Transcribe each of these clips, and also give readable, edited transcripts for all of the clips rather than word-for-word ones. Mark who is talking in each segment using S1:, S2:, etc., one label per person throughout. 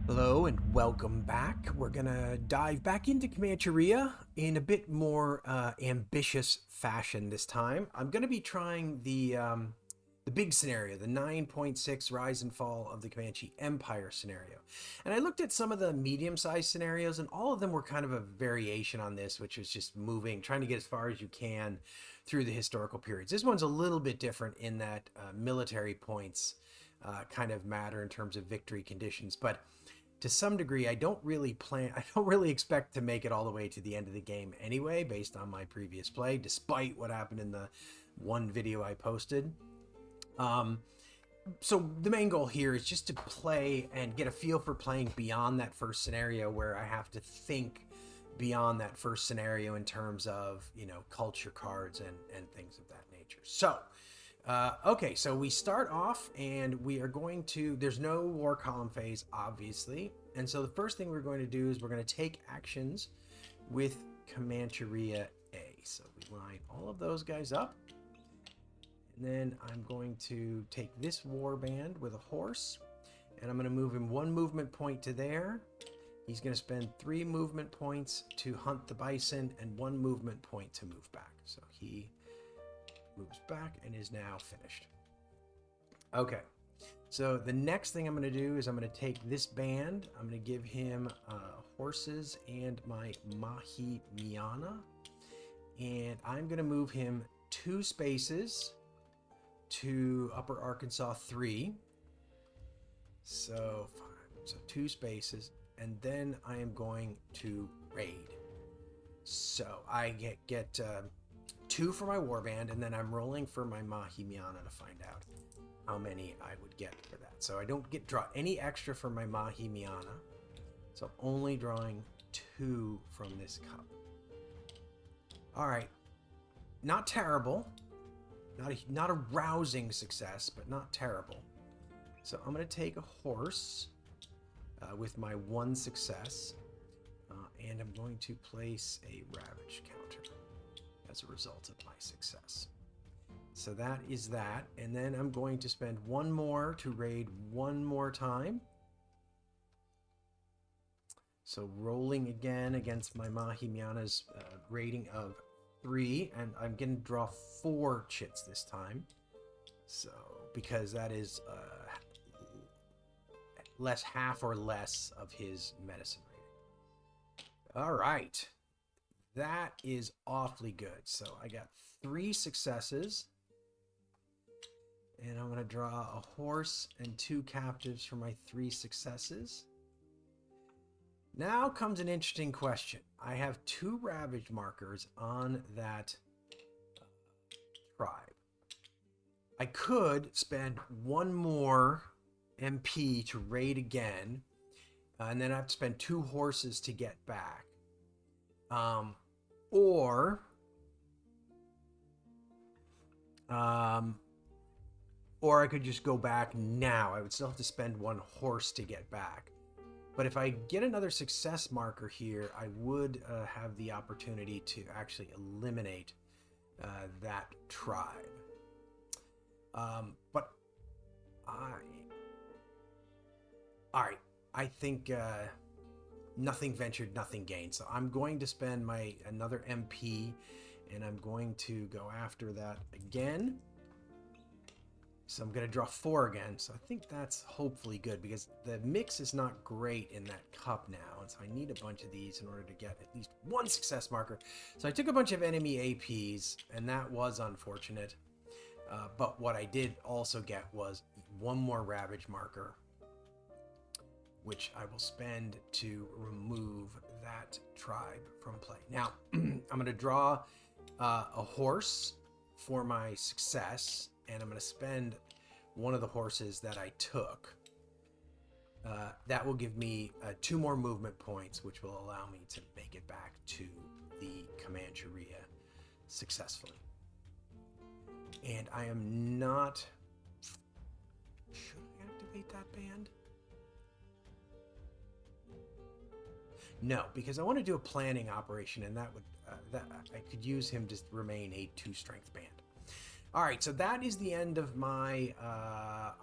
S1: Hello and welcome back. We're gonna dive back into Comancheria in a bit more ambitious fashion this time. I'm gonna be trying the big scenario, the 9.6 rise and fall of the Comanche Empire scenario. And I looked at some of the medium-sized scenarios, and all of them were kind of a variation on this, which was just moving, trying to get as far as you can through the historical periods. This one's a little bit different in that military points kind of matter in terms of victory conditions, but to some degree, I don't really expect to make it all the way to the end of the game anyway, based on my previous play, despite what happened in the one video I posted. So the main goal here is just to play and get a feel for playing beyond that first scenario, where I have to think beyond that first scenario in terms of, you know, culture cards and things of that nature. So okay, so we start off and we are going to, there's no war column phase, obviously. And so the first thing we're going to do is we're going to take actions with Comancheria A. So we line all of those guys up. And then I'm going to take this warband with a horse, and I'm going to move him one movement point to there. He's going to spend 3 movement points to hunt the bison and 1 movement point to move back. So he moves back and is now finished. Okay, so the next thing I'm going to do is I'm going to take this band. I'm going to give him horses and my Mahi Miana, and I'm going to move him 2 spaces to Upper Arkansas 3. So 2 spaces, and then I am going to raid. So I get 2 for my warband, and then I'm rolling for my Mahi Miana to find out how many I would get for that. So I don't draw any extra for my Mahi Miana. So I'm only drawing 2 from this cup. All right, not terrible. Not a rousing success, but not terrible. So I'm going to take a horse with my 1 success, and I'm going to place a ravage counter as a result of my success. So that is that, and then I'm going to spend 1 more to raid 1 more time. So rolling again against my Mahi Miana's rating of 3, and I'm going to draw 4 chits this time. So because that is half or less of his medicine rating. All right, that is awfully good. So I got 3 successes, and I'm going to draw a horse and 2 captives for my 3 successes. Now comes an interesting question. I have 2 ravage markers on that tribe. I could spend 1 more MP to raid again, and then I have to spend 2 horses to get back. Or I could just go back now. I would still have to spend 1 horse to get back. But if I get another success marker here, I would have the opportunity to actually eliminate that tribe. But all right, I think nothing ventured, nothing gained. So I'm going to spend another MP, and I'm going to go after that again. So I'm going to draw 4 again. So I think that's hopefully good, because the mix is not great in that cup now. And so I need a bunch of these in order to get at least 1 success marker. So I took a bunch of enemy APs, and that was unfortunate. But what I did also get was 1 more ravage marker, which I will spend to remove that tribe from play. Now, I'm going to draw a horse for my success, and I'm going to spend 1 of the horses that I took. That will give me 2 more movement points, which will allow me to make it back to the Comancheria successfully. And I am not... Should I activate that band? No, because I want to do a planning operation, and that would I could use him to remain a 2 strength band. All right, so that is the end of my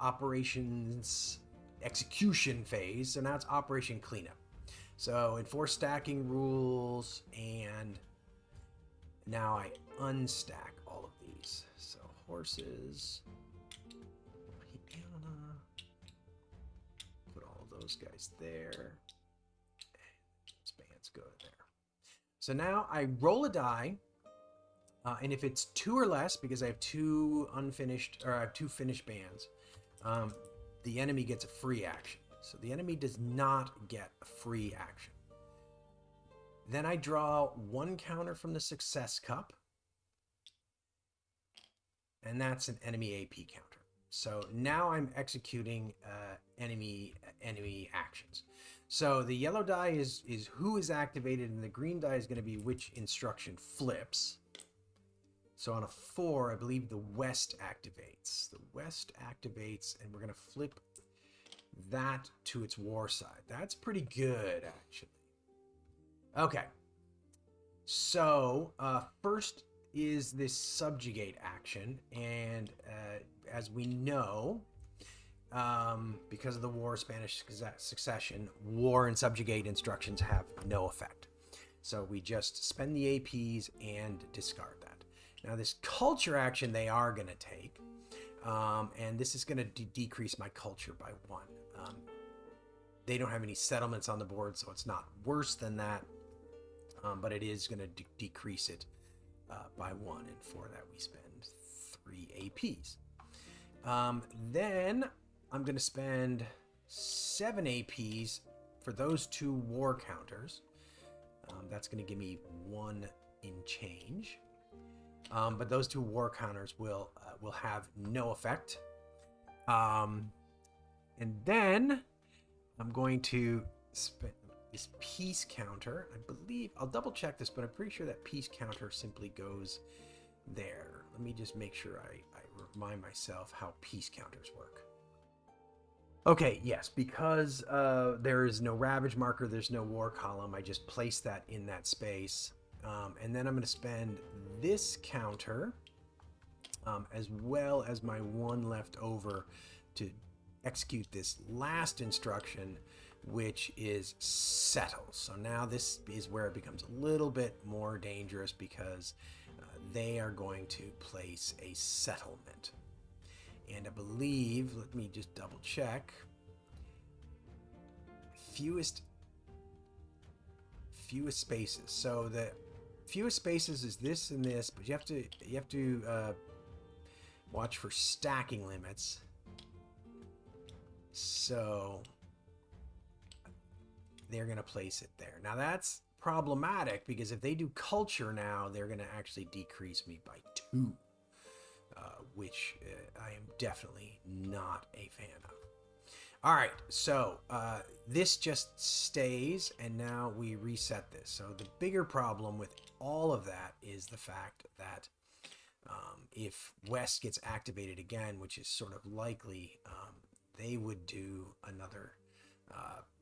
S1: operations execution phase. So now it's operation cleanup. So enforce stacking rules, and now I unstack all of these. So horses, put all of those guys there. Those bands go there. So now I roll a die. And if it's 2 or less, because I have 2 unfinished, or I have 2 finished bands, the enemy gets a free action. So the enemy does not get a free action. Then I draw 1 counter from the success cup, and that's an enemy AP counter. So now I'm executing enemy actions. So the yellow die is who is activated, and the green die is going to be which instruction flips. So on a 4, I believe the west activates. The west activates, and we're going to flip that to its war side. That's pretty good, actually. Okay. So first is this subjugate action, and as we know, because of the War of Spanish Succession, war and subjugate instructions have no effect. So we just spend the APs and discard that. Now this culture action they are going to take, and this is going to decrease my culture by 1. They don't have any settlements on the board, so it's not worse than that, but it is going to decrease it by 1, and for that we spend 3 APs. Then I'm going to spend 7 APs for those 2 war counters. That's going to give me 1 in change. But those 2 war counters will have no effect. And then I'm going to spend this peace counter. I believe, I'll double check this, but I'm pretty sure that peace counter simply goes there. Let me just make sure I remind myself how peace counters work. Okay, yes, because there is no ravage marker, there's no war column, I just place that in that space. And then I'm going to spend this counter, as well as my 1 left over, to execute this last instruction, which is settle. So now this is where it becomes a little bit more dangerous, because they are going to place a settlement. And I believe, let me just double check, fewest spaces. So the fewest spaces is this and this, but you have to watch for stacking limits. So they're going to place it there. Now that's problematic, because if they do culture now, they're going to actually decrease me by 2, which I am definitely not a fan of. All right, so this just stays, and now we reset this. So the bigger problem with all of that is the fact that if West gets activated again, which is sort of likely, they would do another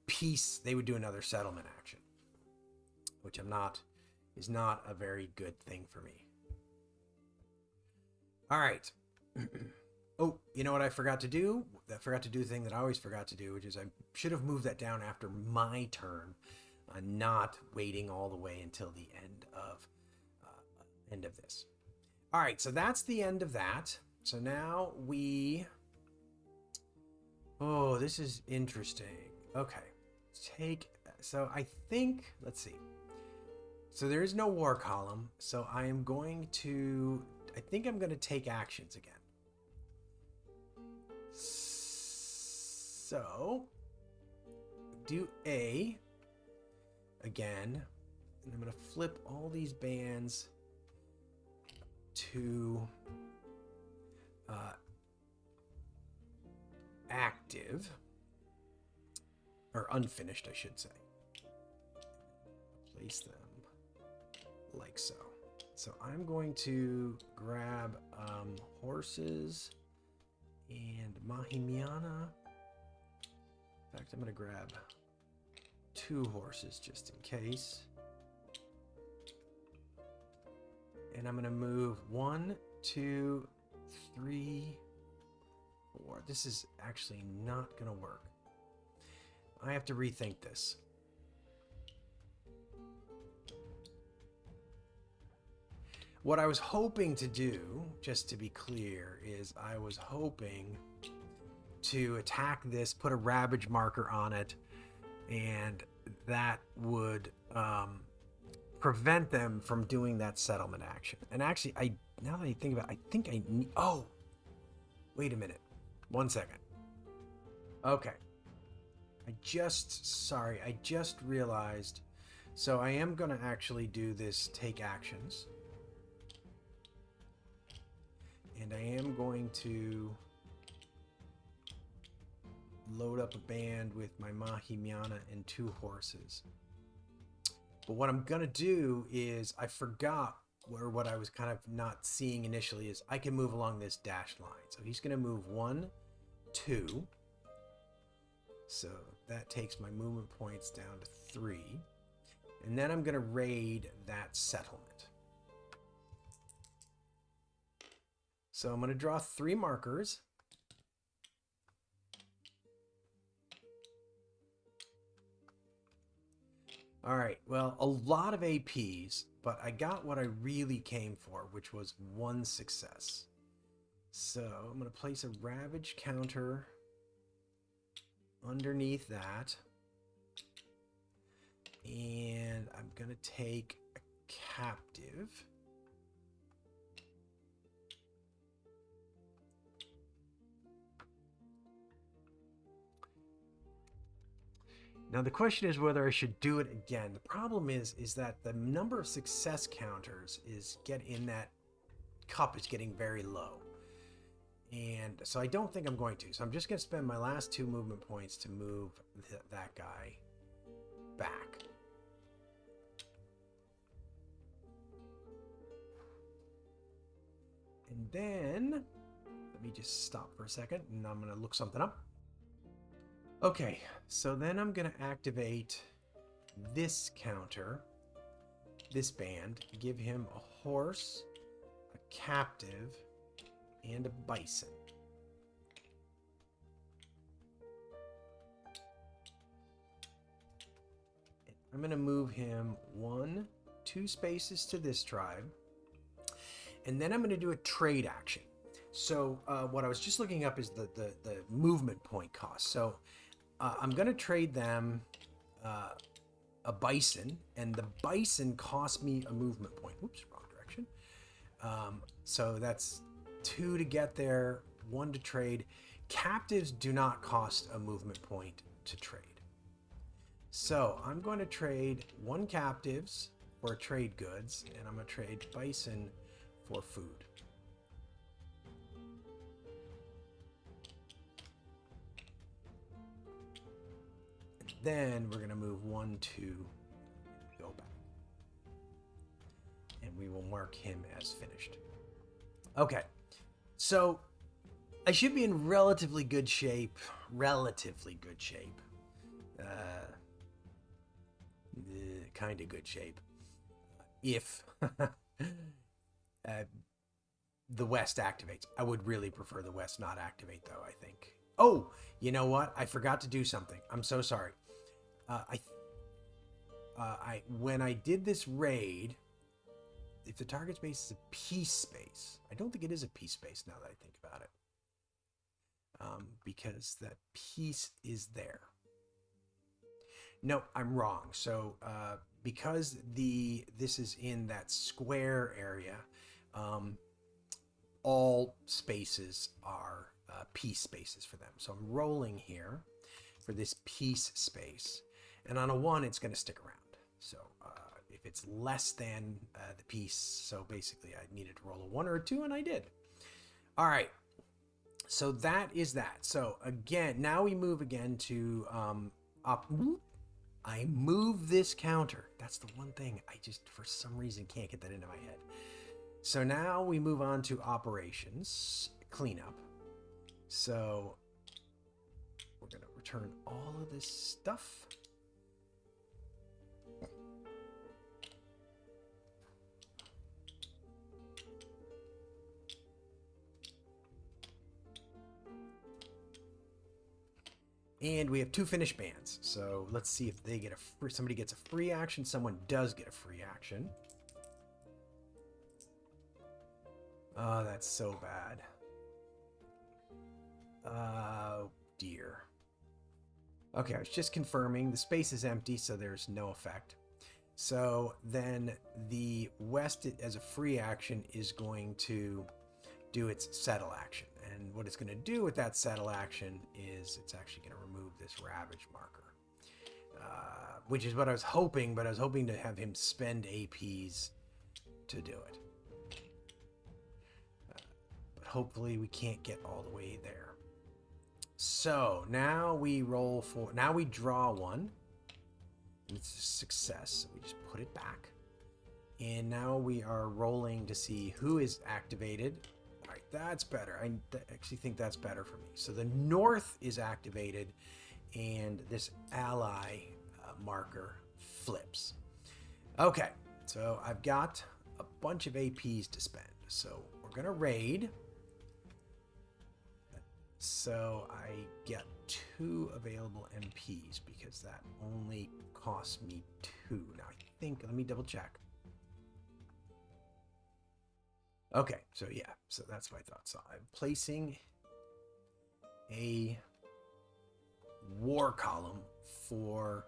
S1: peace. They would do another settlement action, which is not a very good thing for me. All right. Oh, you know what I forgot to do? I forgot to do the thing that I always forgot to do, which is I should have moved that down after my turn, not waiting all the way until the end of this. All right, so that's the end of that. So now oh, this is interesting. Okay, so I think, let's see. So there is no war column, so I think I'm going to take actions again. So do A again, and I'm going to flip all these bands to active, or unfinished, I should say. Place them like so. So I'm going to grab horses and Mahimiana. In fact, I'm going to grab 2 horses just in case. And I'm going to move 1, 2, 3, 4. This is actually not going to work. I have to rethink this. What I was hoping to do, just to be clear, is I was hoping to attack this, put a ravage marker on it, and that would prevent them from doing that settlement action. And actually, now that I think about it, I think I need... Oh! Wait a minute. 1 second. Okay. I just realized. So I am going to actually do this take actions. And I am going to load up a band with my Mahimiana and 2 horses. But what I'm going to do is, I forgot, or what I was kind of not seeing initially, is I can move along this dashed line. So he's going to move 1, 2. So that takes my movement points down to 3. And then I'm going to raid that settlement. So I'm going to draw 3 markers. All right, well, a lot of APs, but I got what I really came for, which was 1 success. So I'm going to place a ravage counter underneath that. And I'm going to take a captive. Now the question is whether I should do it again. The problem is that the number of success counters in that cup is getting very low. And so I don't think I'm going to. So I'm just going to spend my last 2 movement points to move that guy back. And then, let me just stop for a second and I'm going to look something up. Okay, so then I'm going to activate this counter, this band, give him a horse, a captive, and a bison. I'm going to move him 1, 2 spaces to this tribe, and then I'm going to do a trade action. So what I was just looking up is the movement point cost. So I'm going to trade them a bison, and the bison cost me a movement point. Oops, wrong direction. So that's 2 to get there, 1 to trade. Captives do not cost a movement point to trade. So I'm going to trade 1 captives for trade goods, and I'm going to trade bison for food. Then we're going to move 1, 2, go back. And we will mark him as finished. Okay, so I should be in relatively good shape. Kind of good shape. If the West activates. I would really prefer the West not activate, though, I think. Oh, you know what? I forgot to do something. I'm so sorry. When I did this raid, if the target space is a peace space, I don't think it is a peace space now that I think about it, because that peace is there. No, I'm wrong. So because this is in that square area, all spaces are peace spaces for them. So I'm rolling here for this peace space, and on a 1 it's going to stick around. So if it's less than the peace, so basically I needed to roll a 1 or a 2, and I did. All right, so that is that. So again, now we move again to I move this counter. That's the one thing I just for some reason can't get that into my head. So now we move on to operations cleanup. So we're going to return all of this stuff. And we have 2 finished bands. So let's see if they get a free, somebody gets a free action. Someone does get a free action. Oh, that's so bad. Oh, dear. Okay, I was just confirming. The space is empty, so there's no effect. So then the West, as a free action, is going to do its settle action. And what it's going to do with that settle action is it's actually going to remove this Ravage marker. Which is what I was hoping, but I was hoping to have him spend APs to do it. But hopefully we can't get all the way there. So now we roll for, now we draw one. It's a success, so we just put it back. And now we are rolling to see who is activated. All right, that's better. I actually think that's better for me. So the North is activated, and this ally marker flips. Okay, so I've got a bunch of APs to spend. So we're going to raid. So I get 2 available MPs because that only costs me 2. Now I think, let me double check. Okay, so yeah, so that's what I thought. So I'm placing a war column for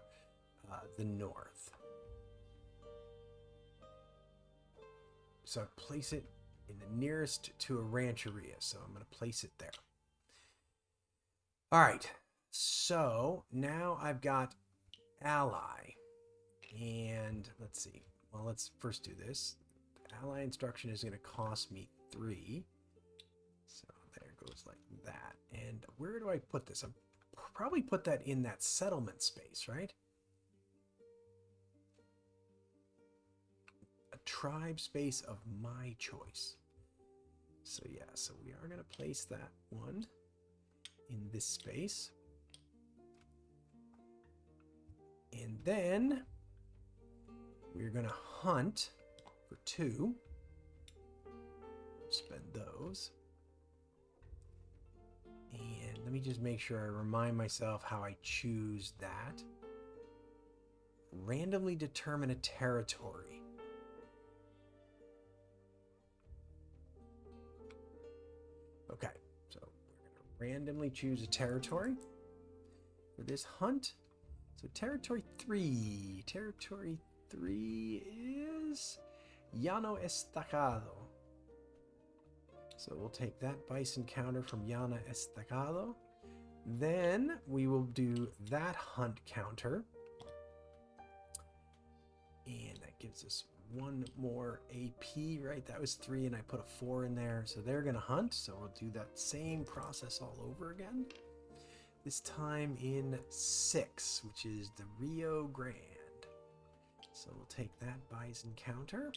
S1: the North. So I place it in the nearest to a rancheria. So I'm going to place it there. All right, so now I've got ally, and let's see. Well, let's first do this. Ally instruction is going to cost me 3. So there goes like that. And where do I put this? I'll probably put that in that settlement space, right? A tribe space of my choice. So yeah, so we are going to place that one in this space. And then we're going to hunt for 2. Spend those. And let me just make sure I remind myself how I choose that. Randomly determine a territory. Okay, so we're going to randomly choose a territory for this hunt. So territory 3. Territory 3 is Llano Estacado. So we'll take that bison counter from Llano Estacado. Then we will do that hunt counter. And that gives us 1 more AP, right? That was 3, and I put a 4 in there. So they're going to hunt. So we'll do that same process all over again. This time in 6, which is the Rio Grande. So we'll take that bison counter.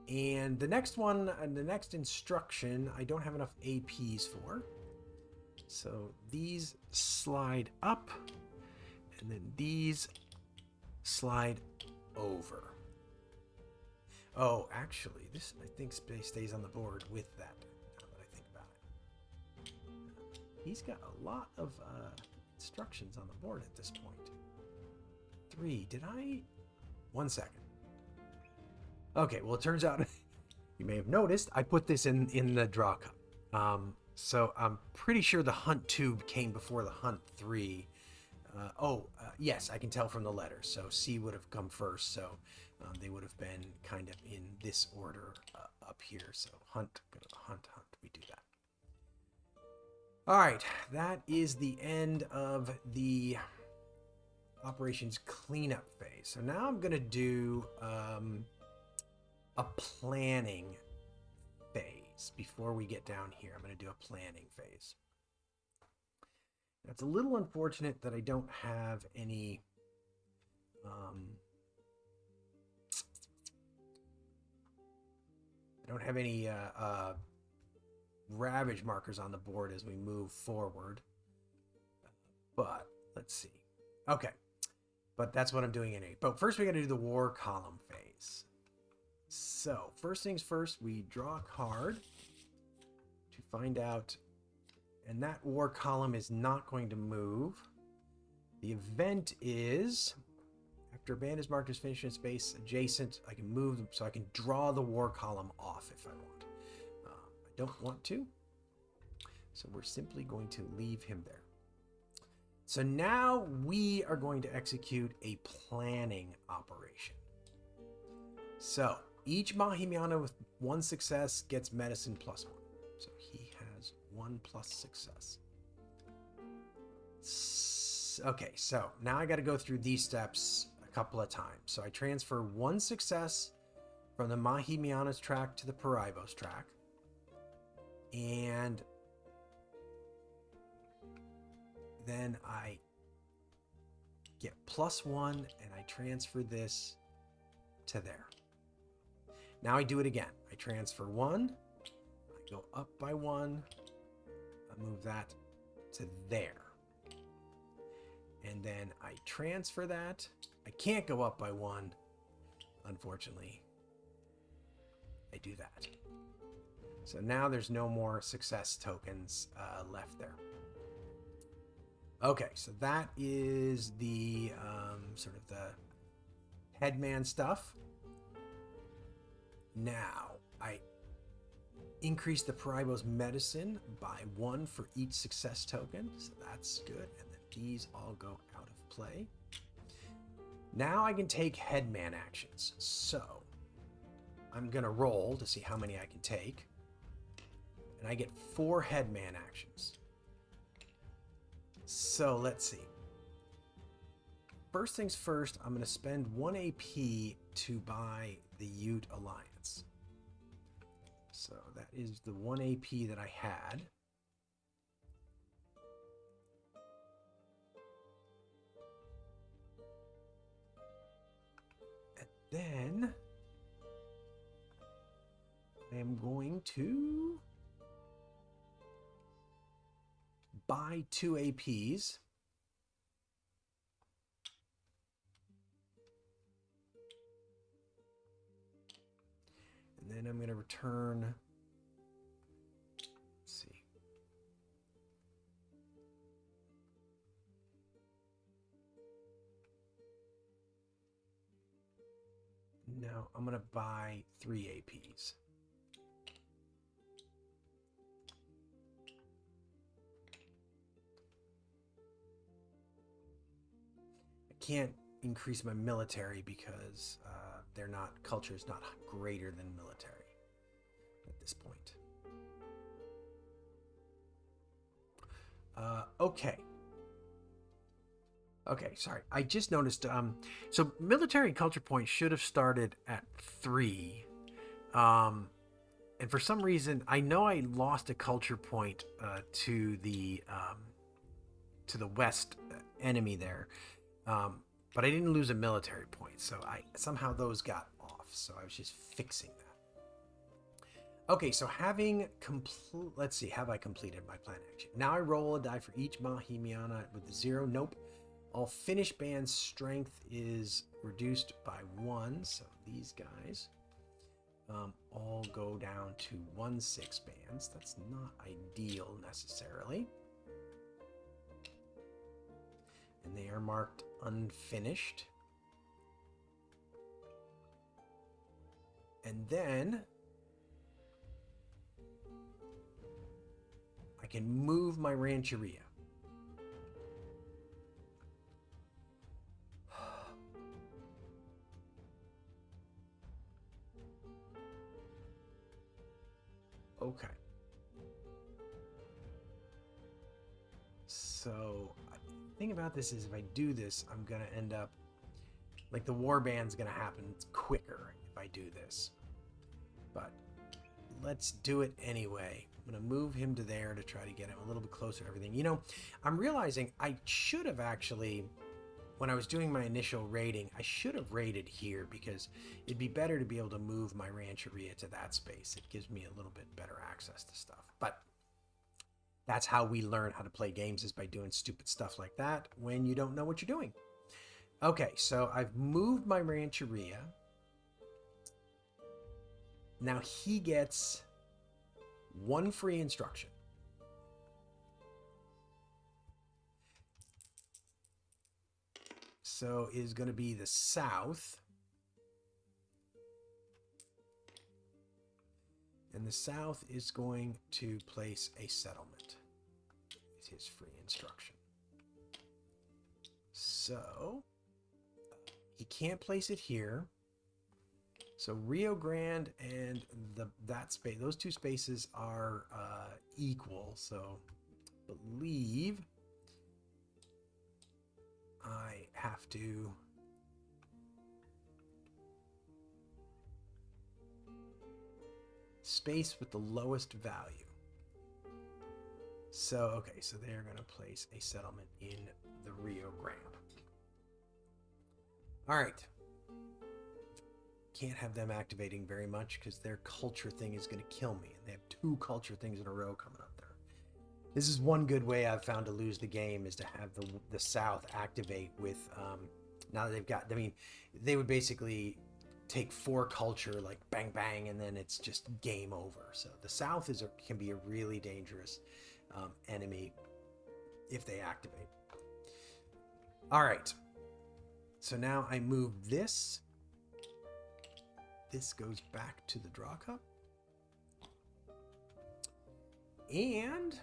S1: And the next one, the next instruction, I don't have enough APs for. So these slide up, and then these slide over. Oh, actually, this I think stays on the board with that, now that I think about it. He's got a lot of instructions on the board at this point. 3, did I? 1 second. Okay, well, it turns out, you may have noticed, I put this in the draw cup. So I'm pretty sure the hunt 2 came before the hunt 3. Yes, I can tell from the letters. So C would have come first. So they would have been kind of in this order up here. So hunt, hunt. We do that. All right, that is the end of the operations cleanup phase. So now I'm going to do a planning phase. Before we get down here, I'm going to do a planning phase. Now, it's a little unfortunate that I don't have any ravage markers on the board as we move forward. But let's see. Okay, but that's what I'm doing anyway. But first we got to do the war column phase. So first things first, we draw a card to find out And that war column is not going to move. The event is, after a band is marked as finished in space adjacent, I can move them, so I can draw the war column off if I want. I don't want to. So we're simply going to leave him there. So now we are going to execute a planning operation. So each Mahimiana with 1 success gets medicine +1. So he has 1 plus success. Okay, so now I got to go through these steps a couple of times. So I transfer 1 success from the Mahimiana's track to the Paraibos track. And then I get +1 and I transfer this to there. Now I do it again. I transfer 1, I go up by 1, I move that to there. And then I transfer that. I can't go up by 1, unfortunately. I do that. So now there's no more success tokens left there. Okay, so that is the sort of the headman stuff. Now, I increase the Paraibos medicine by 1 for each success token, so that's good. And then these all go out of play. Now I can take headman actions. So I'm going to roll to see how many I can take. And I get 4 headman actions. So let's see. First things first, I'm going to spend 1 AP to buy the Ute Alliance. So that is the 1 AP that I had. And then I am going to buy 2 APs. And then I'm going to return, let's see. No, I'm going to buy 3 APs. Can't increase my military because they're not, culture is not greater than military at this point. Okay, sorry. I just noticed, so military and culture points should have started at 3. And for some reason, I know I lost a culture point to the west enemy there. But I didn't lose a military point, so somehow those got off. So I was just fixing that. Okay, so let's see, have I completed my plan action? Now I roll a die for each Mahimiana with the 0. Nope. All finished bands' strength is reduced by 1, so these guys all go down to 1/6 bands. That's not ideal necessarily. And they are marked unfinished. And then I can move my Rancheria. Okay. So the thing about this is if I do this, I'm going to end up, like the warband's going to happen quicker if I do this. But let's do it anyway. I'm going to move him to there to try to get him a little bit closer to everything. You know, I'm realizing I should have actually, when I was doing my initial raiding, I should have raided here because it'd be better to be able to move my Rancheria to that space. It gives me a little bit better access to stuff. But that's how we learn how to play games, is by doing stupid stuff like that when you don't know what you're doing. Okay, so I've moved my Rancheria. Now he gets 1 free instruction. So is going to be the south. And the south is going to place a settlement. Is his free instruction. So he can't place it here. So Rio Grande and that space, those two spaces are equal. So I believe I have to space with the lowest value. So, okay, so they're going to place a settlement in the Rio Grande. All right. Can't have them activating very much because their culture thing is going to kill me. And they have 2 culture things in a row coming up there. This is one good way I've found to lose the game, is to have the South activate with, now that they've got, I mean, they would basically take 4 culture, like bang, bang, and then it's just game over. So the South can be a really dangerous enemy if they activate. All right. So now I move this. This goes back to the draw cup. And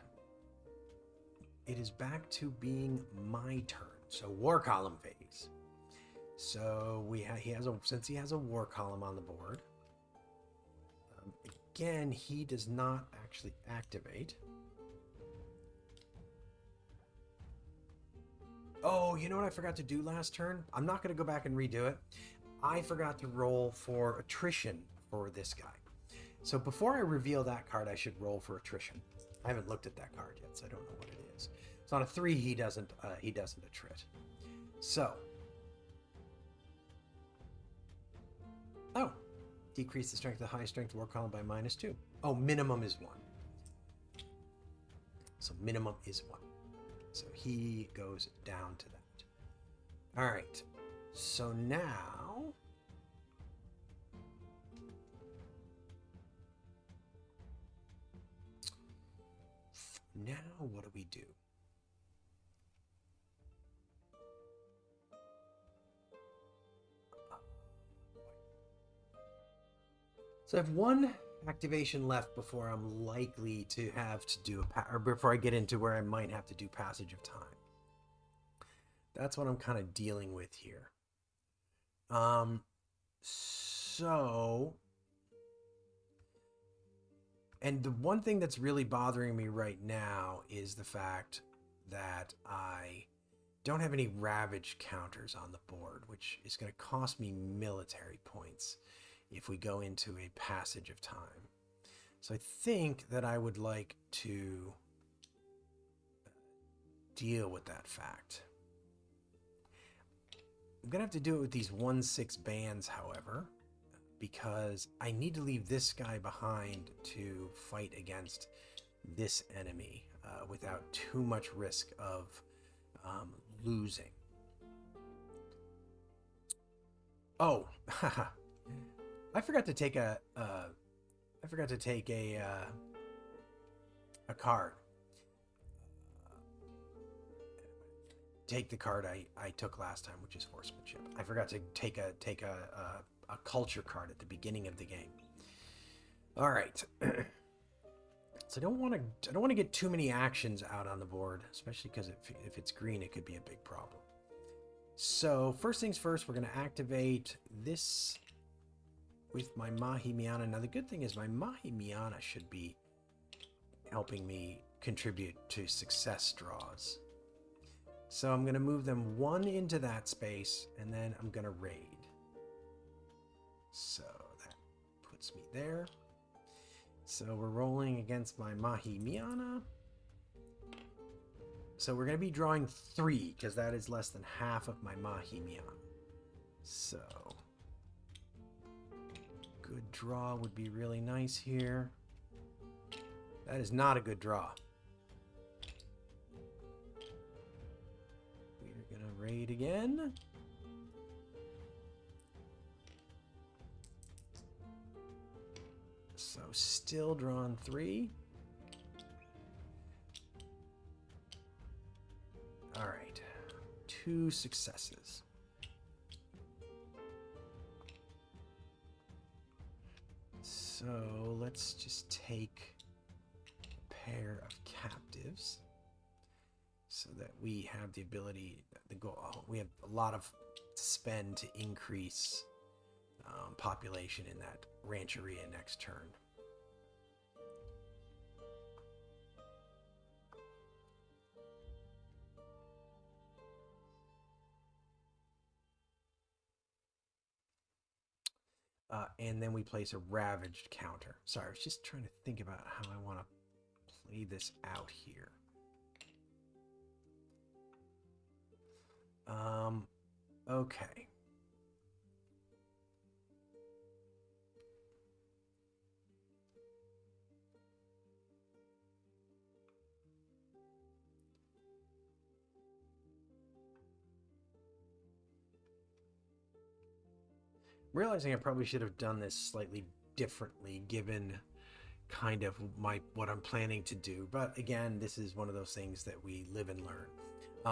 S1: it is back to being my turn. So war column phase. So since he has a war column on the board. Again, he does not actually activate. Oh, you know what I forgot to do last turn? I'm not going to go back and redo it. I forgot to roll for attrition for this guy. So before I reveal that card, I should roll for attrition. I haven't looked at that card yet, so I don't know what it is. So on a 3, he doesn't attrit. So, decrease the strength of the high strength war column by -2. Oh, minimum is 1. So minimum is 1. So he goes down to that. All right. So now, what do we do? So I have 1 activation left before I'm likely to have to do or before I get into where I might have to do passage of time. That's what I'm kind of dealing with here. And the one thing that's really bothering me right now is the fact that I don't have any ravage counters on the board, which is going to cost me military points if we go into a passage of time. So I think that I would like to deal with that fact. I'm going to have to do it with these 1/6 bands, however, because I need to leave this guy behind to fight against this enemy without too much risk of losing. Oh, I forgot to take a card. Take the card I took last time, which is horsemanship. I forgot to take a culture card at the beginning of the game. All right. So I don't want to get too many actions out on the board, especially because if it's green, it could be a big problem. So first things first, we're going to activate this with my Mahi Miana. Now the good thing is my Mahi Miana should be helping me contribute to success draws. So I'm going to move them 1 into that space, and then I'm going to raid. So that puts me there. So we're rolling against my Mahi Miana. So we're going to be drawing 3, because that is less than half of my Mahi Miana. So good draw would be really nice here. That is not a good draw. We're going to raid again. So still drawn 3. All right, 2 successes. So let's just take a pair of captives so that we have the ability, we have a lot of spend to increase population in that rancheria next turn. And then we place a ravaged counter. Sorry, I was just trying to think about how I want to play this out here. Okay. Realizing I probably should have done this slightly differently given kind of what I'm planning to do, but again, this is one of those things that we live and learn.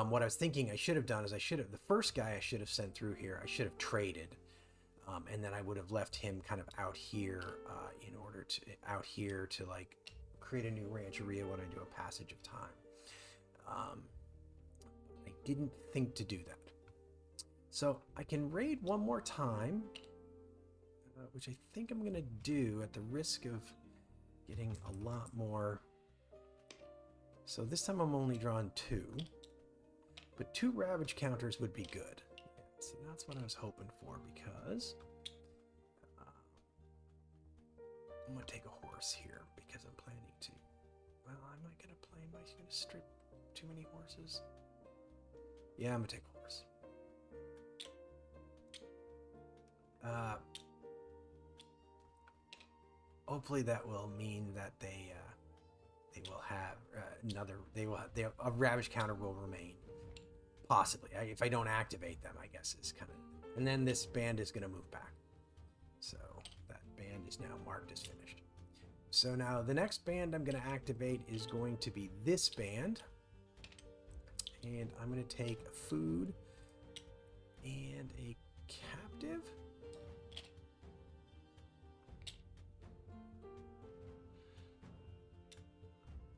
S1: What I was thinking I should have done is the first guy I should have sent through here, I should have traded, and then I would have left him kind of out here in order to like create a new rancheria when I do a passage of time. I didn't think to do that. So I can raid one more time, which I think I'm going to do at the risk of getting a lot more. So this time I'm only drawing 2, but 2 ravage counters would be good. Yeah, see, that's what I was hoping for, because I'm going to take a horse here because I'm planning to. Well, am I going to strip too many horses? Yeah, I'm going to take a horse. Hopefully that will mean that they will have a ravage counter will remain, possibly, if I don't activate them, I guess is kind of, and then this band is going to move back, so that band is now marked as finished. So now the next band I'm going to activate is going to be this band, and I'm going to take food and a captive.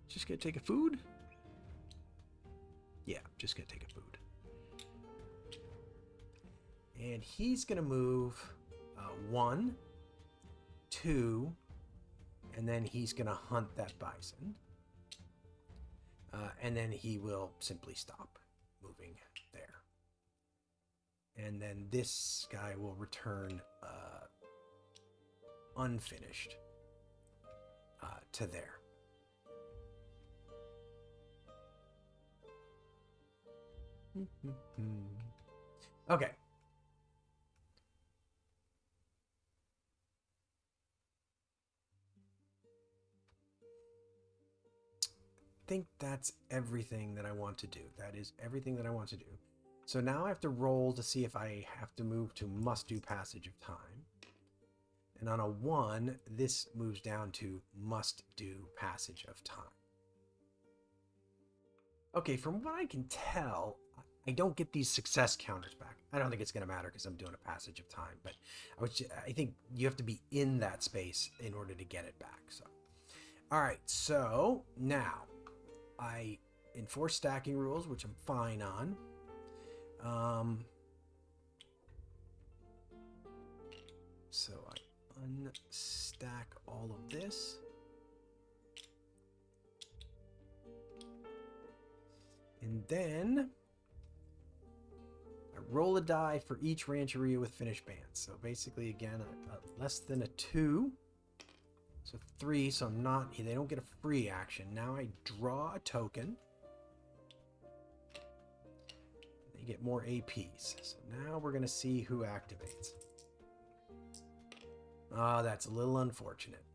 S1: Just gonna take a food? Yeah, just gonna take a food. And he's gonna move 1, 2, and then he's gonna hunt that bison. And then he will simply stop moving there. And then this guy will return unfinished to there. Okay. I think that's everything that I want to do. That is everything that I want to do. So now I have to roll to see if I have to move to must do passage of time. And on a 1, this moves down to must do passage of time. Okay, from what I can tell, I don't get these success counters back. I don't think it's going to matter because I'm doing a passage of time, but I think you have to be in that space in order to get it back. So, all right, so now I enforce stacking rules, which I'm fine on. So I unstack all of this. And then I roll a die for each rancheria with finished bands. So basically, again, less than a 2. So 3, so I'm not, they don't get a free action. Now I draw a token. They get more APs. So now we're going to see who activates. Oh, that's a little unfortunate.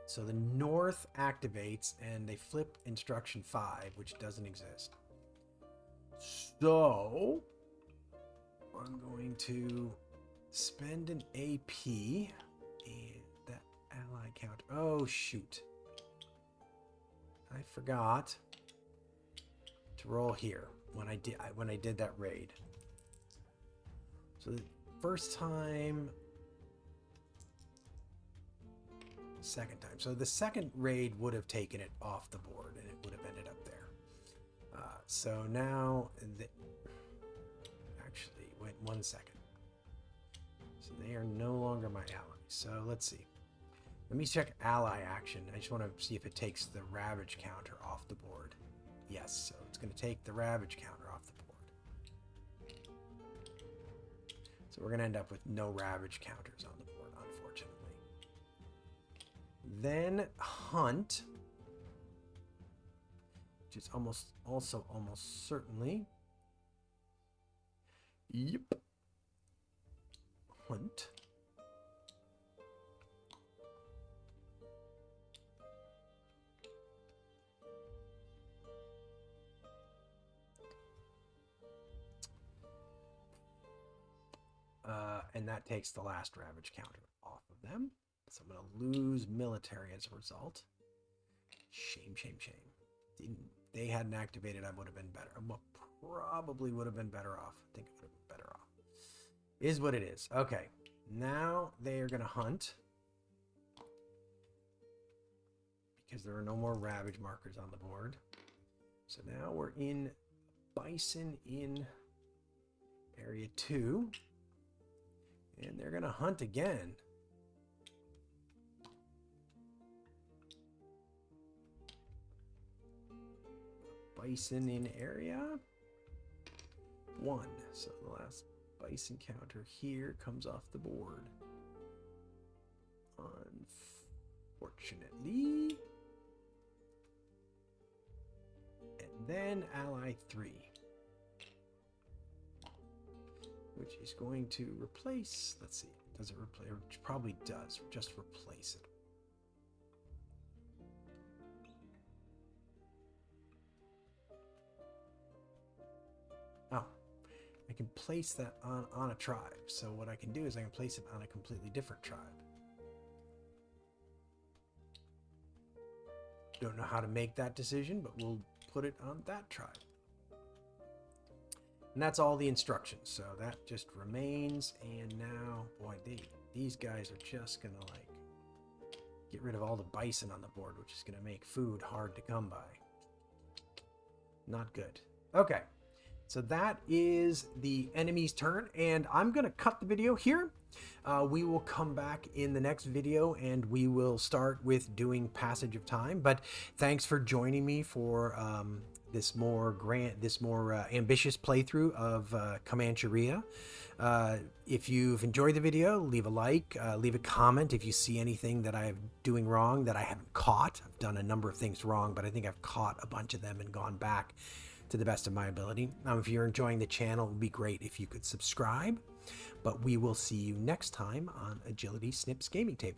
S1: So the north activates and they flip instruction 5, which doesn't exist. So I'm going to spend an AP and that ally count. Oh, shoot. I forgot to roll here when I did that raid. So the first time second time. So the second raid would have taken it off the board, and it would have ended up there. So now, actually, wait 1 second. So they are no longer my allies. So let's see. Let me check ally action. I just want to see if it takes the ravage counter off the board. Yes, so it's going to take the ravage counter off the board. So we're going to end up with no ravage counters on the board, unfortunately. Then hunt, which is almost certainly. Yep. Hunt. And that takes the last ravage counter off of them. So I'm going to lose military as a result. Shame, shame, shame. They hadn't activated, I would have been better. Probably would have been better off. I think it would have been better off. Is what it is. Okay. Now they are going to hunt. Because there are no more ravage markers on the board. So now we're in bison in area 2. And they're going to hunt again. Bison in area 1. So the last bison counter here comes off the board. Unfortunately. And then ally 3. Which is going to replace, let's see, does it replace, it probably does, just replace it. Oh, I can place that on a tribe. So what I can do is I can place it on a completely different tribe. Don't know how to make that decision, but we'll put it on that tribe. And that's all the instructions. So that just remains. And now, boy, these guys are just going to like get rid of all the bison on the board, which is going to make food hard to come by. Not good. Okay. So that is the enemy's turn. And I'm going to cut the video here. We will come back in the next video and we will start with doing Passage of Time. But thanks for joining me for this more ambitious playthrough of Comancheria. If you've enjoyed the video, leave a like, leave a comment if you see anything that I'm doing wrong that I haven't caught. I've done a number of things wrong, but I think I've caught a bunch of them and gone back to the best of my ability. If you're enjoying the channel, it would be great if you could subscribe. But we will see you next time on Agility Snips Gaming Table.